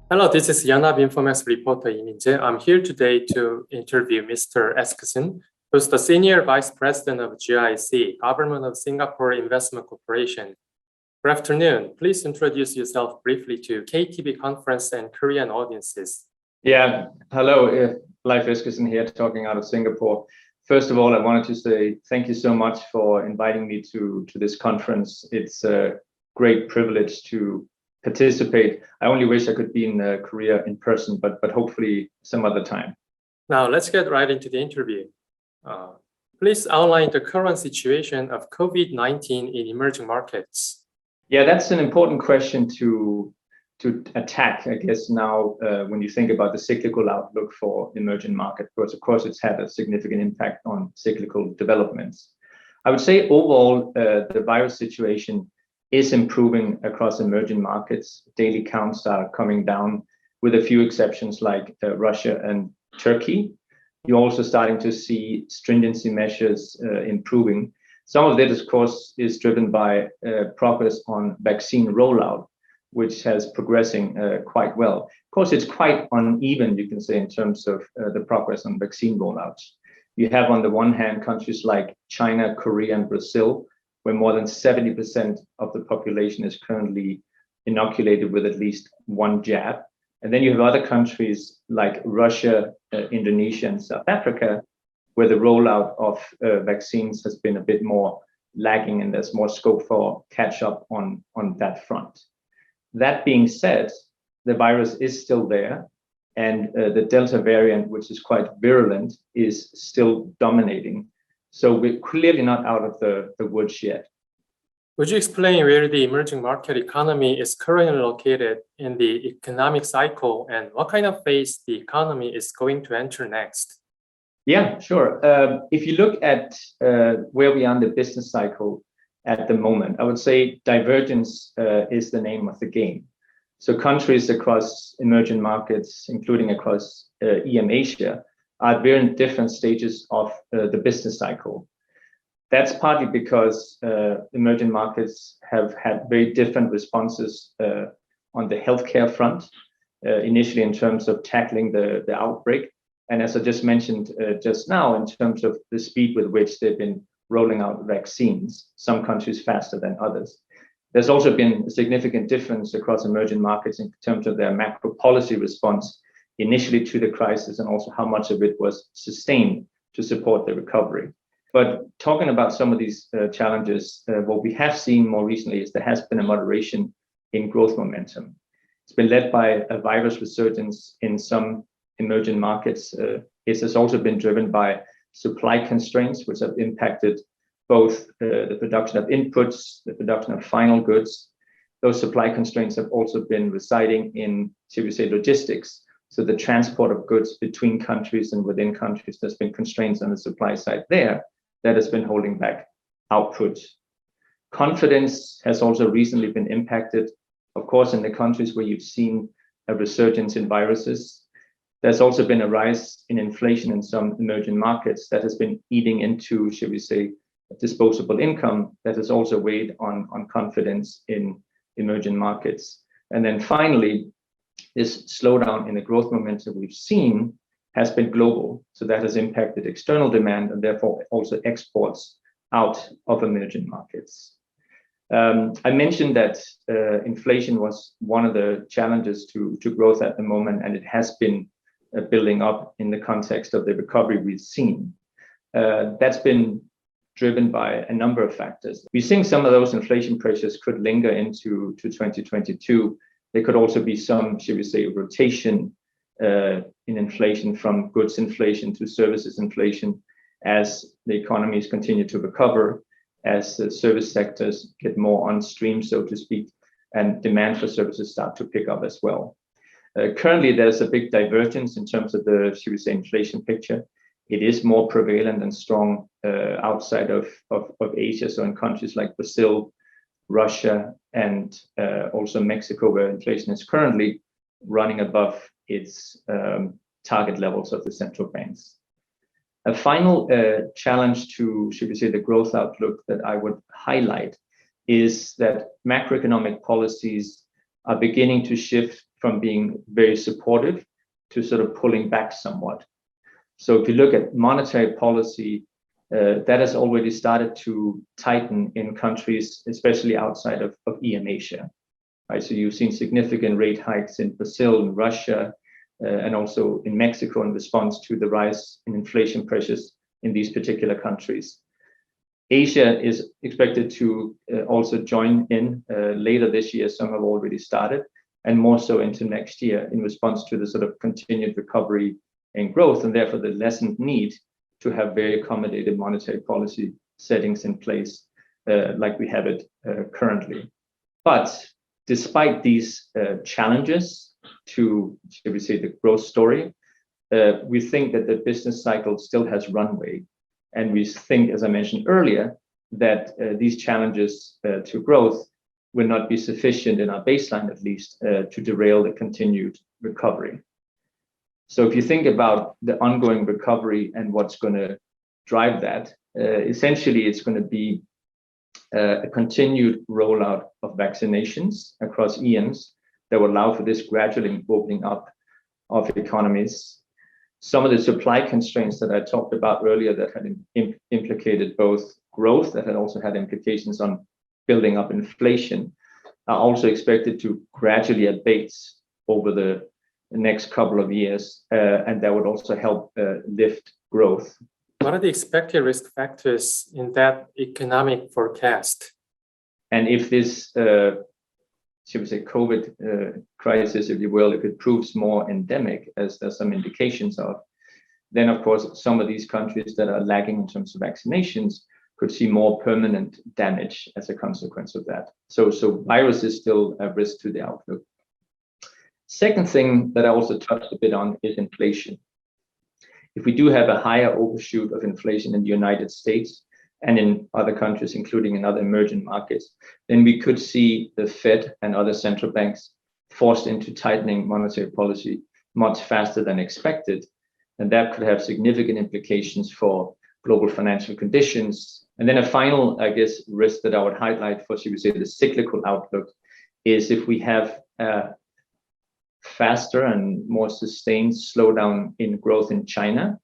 Hello, this is Yanab Infomax reporter Iminje. I'm here today to interview Mr. Eskesen, who's the Senior Vice President of GIC, Government of Singapore Investment Corporation. Good afternoon. Please introduce yourself briefly to KTB conference and Korean audiences. Yeah, hello, Leif Eskesen here, talking out of Singapore. First of all, I wanted to say thank you so much for inviting me to this conference. It's a great privilege to participate. I only wish I could be in Korea in person, but hopefully some other time. Now let's get right into the interview. Please outline the current situation of COVID-19 in emerging markets. Yeah, that's an important question to attack, I guess, now when you think about the cyclical outlook for emerging markets, because of course it's had a significant impact on cyclical developments. I would say overall, the virus situation is improving across emerging markets. Daily counts are coming down, with a few exceptions like Russia and Turkey. You're also starting to see stringency measures improving. Some of that, of course, is driven by progress on vaccine rollout, which has progressing quite well. Of course, it's quite uneven, you can say, in terms of the progress on vaccine rollouts. You have, on the one hand, countries like China, Korea, and Brazil, where more than 70% of the population is currently inoculated with at least one jab. And then you have other countries like Russia, Indonesia, and South Africa, where the rollout of vaccines has been a bit more lagging, and there's more scope for catch up on that front. That being said, the virus is still there, and the Delta variant, which is quite virulent, is still dominating. So we're clearly not out of the woods yet. Would you explain where the emerging market economy is currently located in the economic cycle and what kind of phase the economy is going to enter next? Yeah, sure. If you look at where we are in the business cycle at the moment, I would say divergence is the name of the game. So countries across emerging markets, including across EM Asia, are at very different stages of the business cycle. That's partly because emerging markets have had very different responses on the healthcare front, initially in terms of tackling the outbreak. And as I just mentioned just now, in terms of the speed with which they've been rolling out vaccines, some countries faster than others. There's also been a significant difference across emerging markets in terms of their macro policy response initially to the crisis, and also how much of it was sustained to support the recovery. But talking about some of these challenges, what we have seen more recently is there has been a moderation in growth momentum. It's been led by a virus resurgence in some emerging markets. It has also been driven by supply constraints, which have impacted both the production of inputs, the production of final goods. Those supply constraints have also been residing in, shall we say, logistics. So the transport of goods between countries and within countries, there's been constraints on the supply side there that has been holding back output. Confidence has also recently been impacted, of course, in the countries where you've seen a resurgence in viruses. There's also been a rise in inflation in some emerging markets that has been eating into, shall we say, disposable income that has also weighed on confidence in emerging markets. And then finally, this slowdown in the growth momentum we've seen has been global. So that has impacted external demand and therefore also exports out of emerging markets. I mentioned that inflation was one of the challenges to growth at the moment, and it has been building up in the context of the recovery we've seen. That's been driven by a number of factors. We think some of those inflation pressures could linger into 2022. There could also be some, should we say, rotation in inflation from goods inflation to services inflation as the economies continue to recover, as the service sectors get more on stream, so to speak, and demand for services start to pick up as well. Currently, there's a big divergence in terms of the, should we say, inflation picture. It is more prevalent and strong outside of Asia, so in countries like Brazil, Russia, and also Mexico, where inflation is currently running above its target levels of the central banks. A final challenge to, should we say, the growth outlook that I would highlight is that macroeconomic policies are beginning to shift from being very supportive to sort of pulling back somewhat. So if you look at monetary policy, that has already started to tighten in countries, especially outside of EM Asia. Right? So you've seen significant rate hikes in Brazil and Russia, and also in Mexico in response to the rise in inflation pressures in these particular countries. Asia is expected to also join in later this year. Some have already started, and more so into next year in response to the sort of continued recovery and growth, and therefore the lessened need to have very accommodated monetary policy settings in place like we have it currently. But despite these challenges to, shall we say, the growth story, we think that the business cycle still has runway. And we think, as I mentioned earlier, that these challenges to growth will not be sufficient in our baseline, at least, to derail the continued recovery. So if you think about the ongoing recovery and what's going to drive that, essentially it's going to be a continued rollout of vaccinations across EMs that will allow for this gradually opening up of economies. Some of the supply constraints that I talked about earlier that had implicated both growth, that had also had implications on building up inflation, are also expected to gradually abate over the next couple of years, and that would also help lift growth. What are the expected risk factors in that economic forecast? And if this, should we say, COVID crisis, if you will, if it proves more endemic, as there's some indications of, then of course some of these countries that are lagging in terms of vaccinations could see more permanent damage as a consequence of that. So virus is still a risk to the outlook. Second thing that I also touched a bit on is inflation. If we do have a higher overshoot of inflation in the United States and in other countries, including in other emerging markets, then we could see the Fed and other central banks forced into tightening monetary policy much faster than expected. And that could have significant implications for global financial conditions. And then a final, I guess, risk that I would highlight for, should we say, the cyclical outlook is if we have a faster and more sustained slowdown in growth in China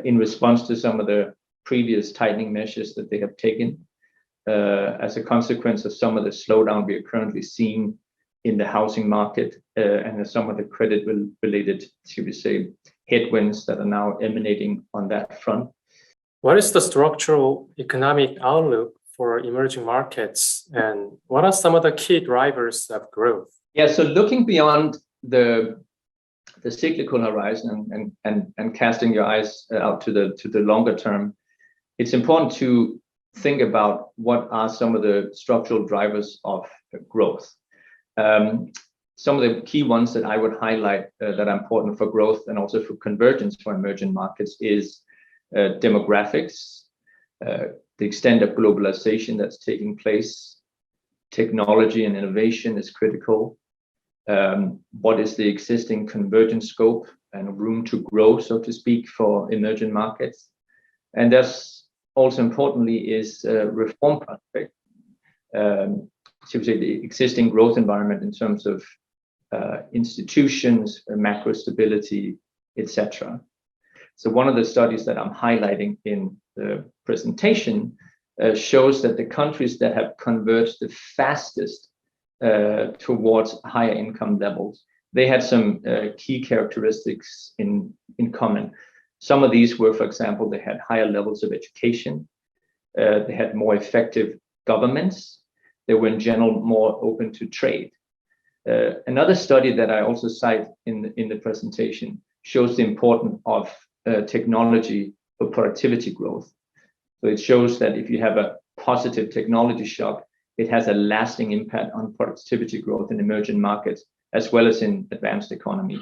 in response to some of the previous tightening measures that they have taken as a consequence of some of the slowdown we are currently seeing in the housing market and some of the credit-related, should we say, headwinds that are now emanating on that front. What is the structural economic outlook for emerging markets, and what are some of the key drivers of growth? Yeah, so looking beyond the cyclical horizon and casting your eyes out to the longer term, it's important to think about what are some of the structural drivers of growth. Some of the key ones that I would highlight that are important for growth and also for convergence for emerging markets is demographics, the extent of globalization that's taking place, technology and innovation is critical. What is the existing convergence scope and room to grow, so to speak, for emerging markets? And that's also importantly is reform prospect. Should we say the existing growth environment in terms of institutions, macro stability, etc. So one of the studies that I'm highlighting in the presentation shows that the countries that have converged the fastest towards higher income levels, they had some key characteristics in common. Some of these were, for example, they had higher levels of education, they had more effective governments, they were in general more open to trade. Another study that I also cite in the presentation shows the importance of technology for productivity growth. So it shows that if you have a positive technology shock, it has a lasting impact on productivity growth in emerging markets, as well as in advanced economy.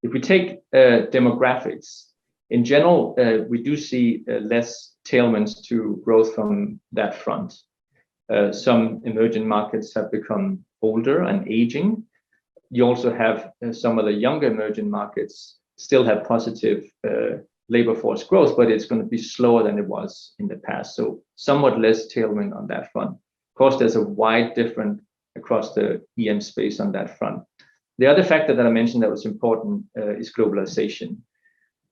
If we take demographics, in general, we do see less tailwinds to growth from that front. Some emerging markets have become older and aging. You also have some of the younger emerging markets still have positive labor force growth, but it's going to be slower than it was in the past. So somewhat less tailwind on that front. Of course, there's a wide different across the EM space on that front. The other factor that I mentioned that was important is globalization.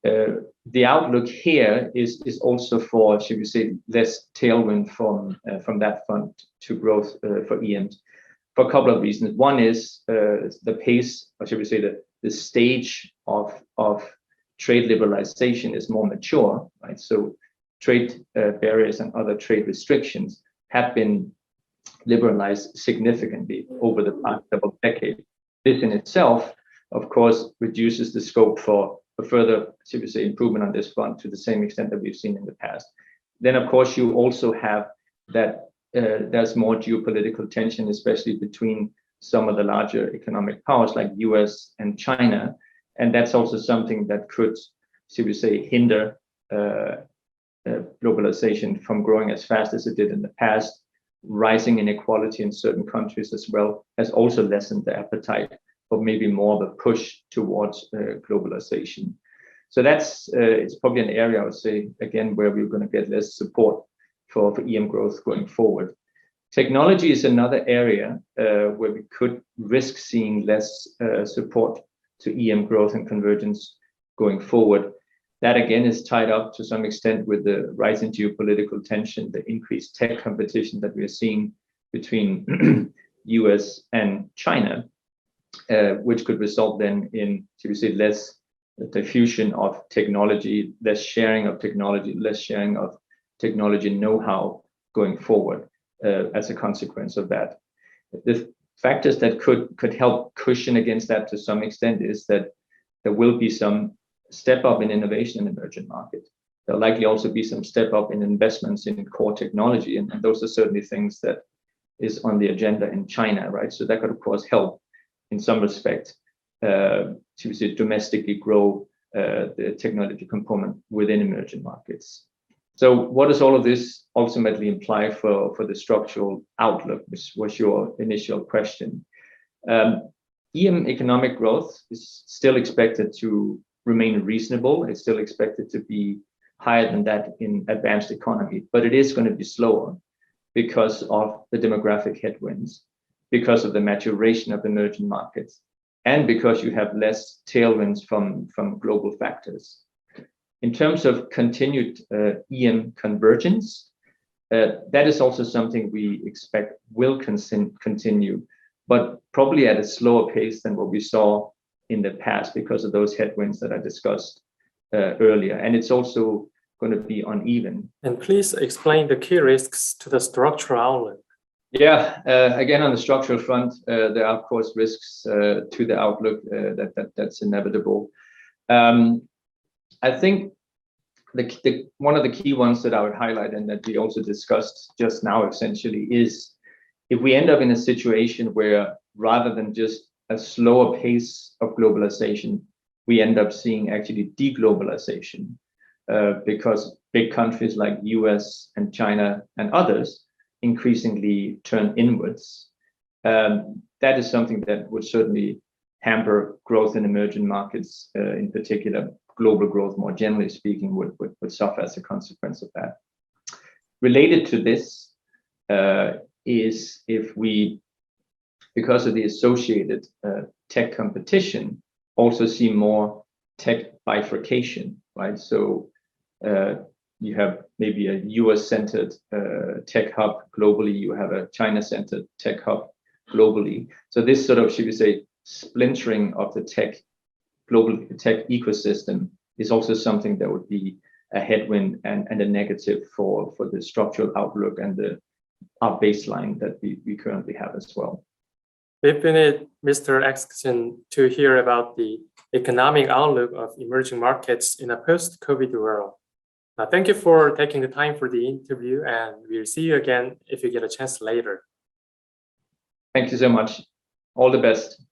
The outlook here is also for, should we say, less tailwind from that front to growth for EMs for a couple of reasons. One is the pace, or should we say, the stage of trade liberalization is more mature, right? So trade barriers and other trade restrictions have been liberalized significantly over the past couple of decades. This in itself, of course, reduces the scope for further, should we say, improvement on this front to the same extent that we've seen in the past. Then, of course, you also have that there's more geopolitical tension, especially between some of the larger economic powers like US and China. And that's also something that could, should we say, hinder globalization from growing as fast as it did in the past. Rising inequality in certain countries as well has also lessened the appetite for maybe more of a push towards globalization. So that's it's probably an area, I would say, again, where we're going to get less support for EM growth going forward. Technology is another area where we could risk seeing less support to EM growth and convergence going forward. That again is tied up to some extent with the rising geopolitical tension, the increased tech competition that we are seeing between US and China, which could result then in, should we say, less diffusion of technology, less sharing of technology, less sharing of technology know-how going forward as a consequence of that. The factors that could help cushion against that to some extent is that there will be some step up in innovation in emerging markets. There'll likely also be some step up in investments in core technology, and those are certainly things that is on the agenda in China, right? So that could, of course, help in some respect, should we say, domestically grow the technology component within emerging markets. So what does all of this ultimately imply for the structural outlook, which was your initial question? EM economic growth is still expected to remain reasonable. It's still expected to be higher than that in advanced economy, but it is going to be slower because of the demographic headwinds, because of the maturation of emerging markets, and because you have less tailwinds from global factors. In terms of continued EM convergence, that is also something we expect will continue, but probably at a slower pace than what we saw in the past because of those headwinds that I discussed earlier. And it's also going to be uneven. And please explain the key risks to the structural outlook. Yeah, again, on the structural front, there are, of course, risks to the outlook that's inevitable. I think one of the key ones that I would highlight and that we also discussed just now essentially is if we end up in a situation where rather than just a slower pace of globalization, we end up seeing actually deglobalization because big countries like US and China and others increasingly turn inwards. That is something that would certainly hamper growth in emerging markets, in particular. Global growth, more generally speaking, would suffer as a consequence of that. Related to this is if we, because of the associated tech competition, also see more tech bifurcation, right? So you have maybe a US-centered tech hub globally, you have a China-centered tech hub globally. So this sort of, should we say, splintering of the global tech ecosystem is also something that would be a headwind and a negative for the structural outlook and our baseline that we currently have as well. We've been Mr. Eskesen to hear about the economic outlook of emerging markets in a post-COVID world. Now, thank you for taking the time for the interview, and we'll see you again if you get a chance later. Thank you so much. All the best.